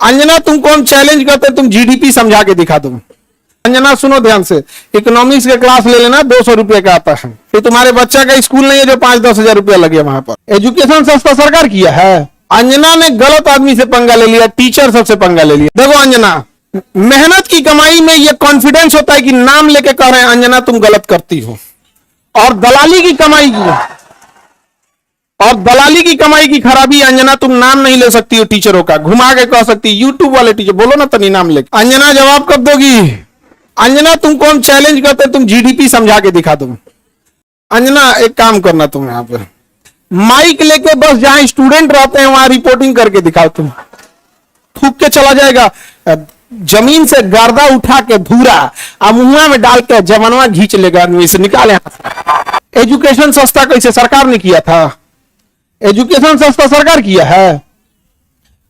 अंजना तुमको हम चैलेंज करते तुम जीडीपी समझा के दिखा दो। अंजना सुनो ध्यान से, इकोनॉमिक्स के क्लास ले लेना, 200 रुपए का आता है। फिर तुम्हारे बच्चा का स्कूल नहीं है जो 5-10 हजार रुपया लगे वहां पर। एजुकेशन सस्ता सरकार किया है। अंजना ने गलत आदमी से पंगा ले लिया, टीचर सबसे पंगा ले लिया। देखो अंजना, मेहनत की कमाई में यह कॉन्फिडेंस होता है कि नाम लेके कह रहे हैं अंजना तुम गलत करती हो, और दलाली की कमाई की खराबी अंजना तुम नाम नहीं ले सकती हो टीचरों का, घुमा के कह सकती यूट्यूब वाले टीचर बोलो ना तनी नाम लेके। अंजना जवाब कब दोगी? अंजना तुमको हम चैलेंज करते तुम जीडीपी समझा के दिखा दो। अंजना एक काम करना, तुम यहां पे माइक लेके बस जहां स्टूडेंट रहते हैं वहां रिपोर्टिंग करके दिखाओ। तुम थूक के चला जाएगा, जमीन से गर्दा उठा के धूरा मुंह में डाल के जवानवा घींच लेगा आदमी से, निकाले यहां से। एजुकेशन सस्ता कैसे सरकार ने किया था? एजुकेशन सस्ता सरकार किया है।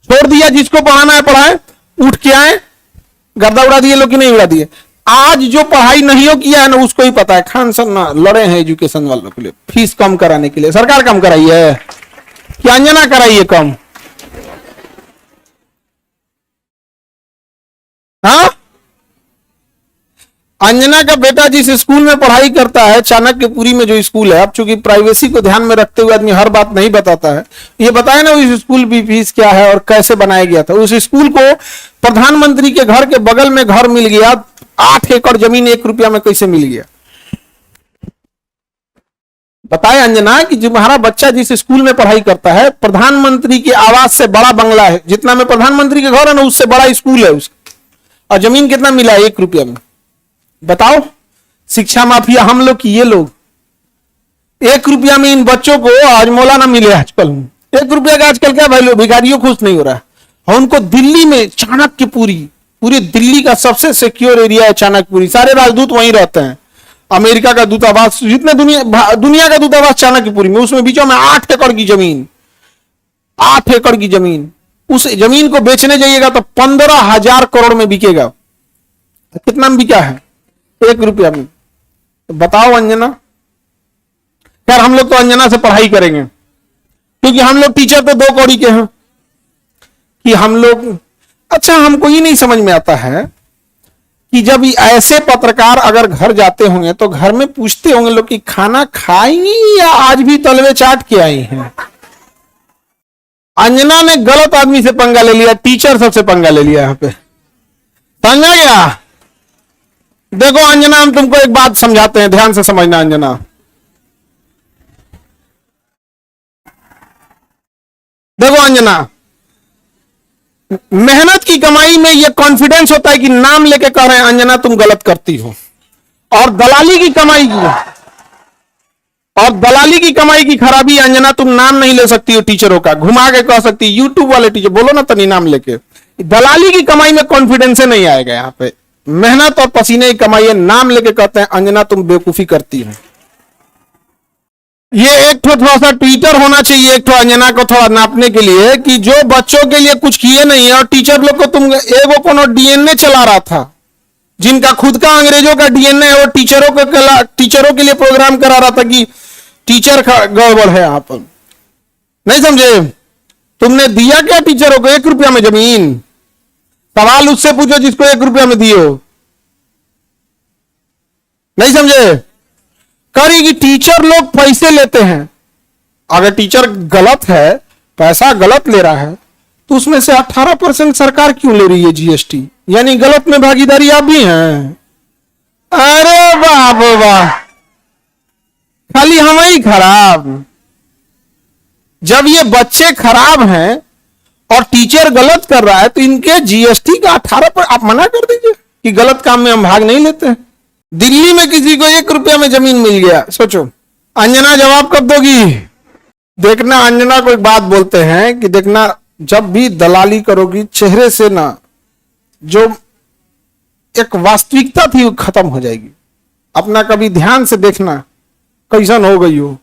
छोड़ दिया जिसको पढ़ाना है पढ़ाए, उठ के आए, गर्दा उड़ा दिए लोग कि नहीं उड़ा दिए। आज जो पढ़ाई नहीं हो किया है ना उसको ही पता है। खान सर ना लड़े हैं एजुकेशन वालों के लिए, फीस कम कराने के लिए। सरकार कम कराई है कि अंजना कराई है कम? हाँ, अंजना का बेटा जिस स्कूल में पढ़ाई करता है, चाणक्यपुरी में जो स्कूल है, अब चूंकि प्राइवेसी को ध्यान में रखते हुए आदमी हर बात नहीं बताता है, ये बताया ना उस स्कूल की फीस क्या है और कैसे बनाया गया था। उस स्कूल को प्रधानमंत्री के घर के बगल में घर मिल गया, 8 एकड़ जमीन 1 रुपया में कैसे मिल गया? बताए अंजना कि तुम्हारा बच्चा जिस स्कूल में पढ़ाई करता है, प्रधानमंत्री के आवास से बड़ा बंगला है, जितना में प्रधानमंत्री के घर है ना उससे बड़ा स्कूल है उसका, और जमीन कितना मिला है? 1 रुपया में। बताओ, शिक्षा माफिया हम लोग की ये लोग। 1 रुपया में इन बच्चों को आज मौला ना मिले। आजकल 1 रुपया का आजकल क्या वैल्यू? भिखारियों खुश नहीं हो रहा है। और उनको दिल्ली में चाणक्यपुरी, पूरी दिल्ली का सबसे सिक्योर एरिया है चाणक्यपुरी, सारे राजदूत वहीं रहते हैं। अमेरिका का दूतावास, जितने दुनिया का दूतावास चाणक्यपुरी में, उसमें बीचों में 8 एकड़ की जमीन, 8 एकड़ की जमीन। उस जमीन को बेचने जाइएगा तो 15,000 करोड़ में बिकेगा। कितना में बिका है? 1 रुपया में। तो बताओ अंजना। यार हम लोग तो अंजना से पढ़ाई करेंगे, क्योंकि हम लोग टीचर तो 2 कौड़ी के हैं कि हम लोग। अच्छा, हमको ये नहीं समझ में आता है कि जब ऐसे पत्रकार अगर घर जाते होंगे तो घर में पूछते होंगे लोग कि खाना खाई या आज भी तलवे चाट के आई हैं। अंजना ने गलत आदमी से पंगा ले लिया, टीचर सबसे पंगा ले लिया। यहां पे समझा गया? देखो अंजना, हम तुमको एक बात समझाते हैं, ध्यान से समझना अंजना। देखो अंजना, मेहनत की कमाई में यह कॉन्फिडेंस होता है कि नाम लेके कह रहे हैं अंजना तुम गलत करती हो, और दलाली की कमाई की खराबी अंजना तुम नाम नहीं ले सकती हो टीचरों का, घुमा के कह सकती यूट्यूब वाले टीचर बोलो ना तनी नाम लेके। दलाली की कमाई में कॉन्फिडेंस नहीं आएगा। यहां पे मेहनत और पसीने की कमाई है, नाम लेके कहते हैं अंजना तुम बेवकूफी करती हो। ये एक थोड़ा सा ट्विटर होना चाहिए एक अंजना को थोड़ा नापने के लिए कि जो बच्चों के लिए कुछ किए नहीं है, और टीचर लोग को तुम एगो कोनो डीएनए चला रहा था, जिनका खुद का अंग्रेजों का डीएनए है, वो टीचरों के लिए प्रोग्राम करा रहा था कि टीचर गड़बड़ है। यहां पर नहीं समझे? तुमने दिया क्या टीचरों को? 1 रुपया में जमीन। सवाल उससे पूछो जिसको 1 रुपया में दियो। नहीं समझे? करेगी टीचर लोग पैसे लेते हैं। अगर टीचर गलत है, पैसा गलत ले रहा है, तो उसमें से 18% सरकार क्यों ले रही है जीएसटी? यानी गलत में भागीदारी आप भी हैं। अरे बाप वाह, खाली हम ही खराब। जब ये बच्चे खराब हैं और टीचर गलत कर रहा है तो इनके जीएसटी का 18% आप मना कर दीजिए कि गलत काम में हम भाग नहीं लेते हैं। दिल्ली में किसी को 1 रुपया में जमीन मिल गया, सोचो। अंजना जवाब कब दोगी? देखना, अंजना को एक बात बोलते हैं कि देखना, जब भी दलाली करोगी चेहरे से ना जो एक वास्तविकता थी वो खत्म हो जाएगी। अपना कभी ध्यान से देखना कैसन हो गई हो।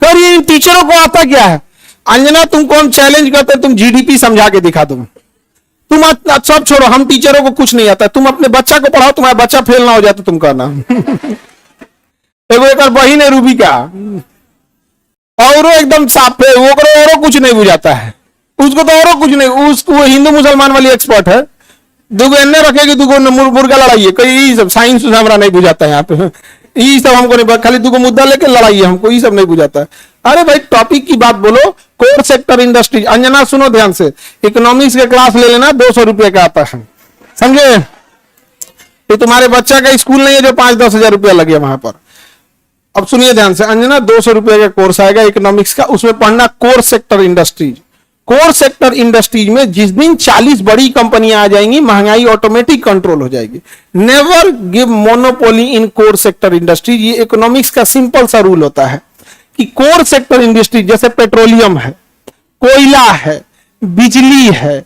करिए, टीचरों को आता क्या है? अंजना तुमको हम चैलेंज करते तुम जीडीपी समझा के दिखा दो। तुम सब छोड़ो, हम टीचरों को कुछ नहीं आता, तुम अपने बच्चा को पढ़ाओ, तुम्हारा बच्चा फेल ना हो जाए तो तुम कहना। एगो एक बहिन है रूबी का, और एकदम साफ है, वो कुछ नहीं बुझाता है। उसको तो और कुछ नहीं, उसको वो हिंदू मुसलमान वाली एक्सपर्ट है, दुगो एन्ने रखेगी, दुगो मुर्गा लड़ाई है, कोई सब साइंस हमारा नहीं बुझाता है यहाँ पे, ये सब हमको नहीं, खाली दुगो मुद्दा लेके लड़ाई है, हमको ये सब नहीं बुझाता है। अरे भाई टॉपिक की बात बोलो, कोर सेक्टर इंडस्ट्री। अंजना सुनो ध्यान से, इकोनॉमिक्स के क्लास ले लेना, 200 रुपए का आता है, समझे? ये तुम्हारे बच्चा का स्कूल नहीं है जो 5-10 हजार रुपया लगे वहां पर। अब सुनिए ध्यान से, अंजना 200 रुपए का कोर्स आएगा इकोनॉमिक्स का, उसमें पढ़ना core sector industries. Core sector industries में जिस दिन 40 बड़ी कंपनियां आ जाएंगी, महंगाई ऑटोमेटिक कंट्रोल हो जाएगी। नेवर गिव मोनोपोली इन कोर सेक्टर इंडस्ट्रीज। ये इकोनॉमिक्स का सिंपल सा रूल होता है कि कोर सेक्टर इंडस्ट्री जैसे पेट्रोलियम है, कोयला है, बिजली है,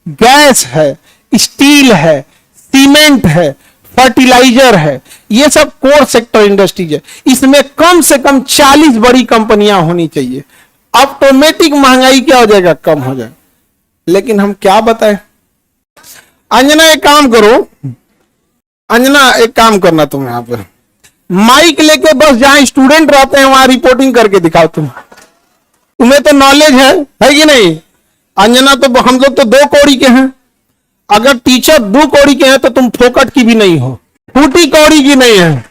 गैस है, स्टील है, सीमेंट है, फर्टिलाइजर है, ये सब कोर सेक्टर इंडस्ट्रीज है। इसमें कम से कम 40 बड़ी कंपनियां होनी चाहिए, ऑटोमेटिक महंगाई क्या हो जाएगा, कम हो जाएगा। लेकिन हम क्या बताएं? अंजना एक काम करो, अंजना एक काम करना, तुम यहां पर माइक लेके बस जहां स्टूडेंट रहते हैं वहां रिपोर्टिंग करके दिखाओ। तुम्हें तो नॉलेज है कि नहीं? अंजना तो हम लोग तो 2 कौड़ी के हैं, अगर टीचर 2 कौड़ी के हैं तो तुम फोकट की भी नहीं हो, फूटी कौड़ी की नहीं है।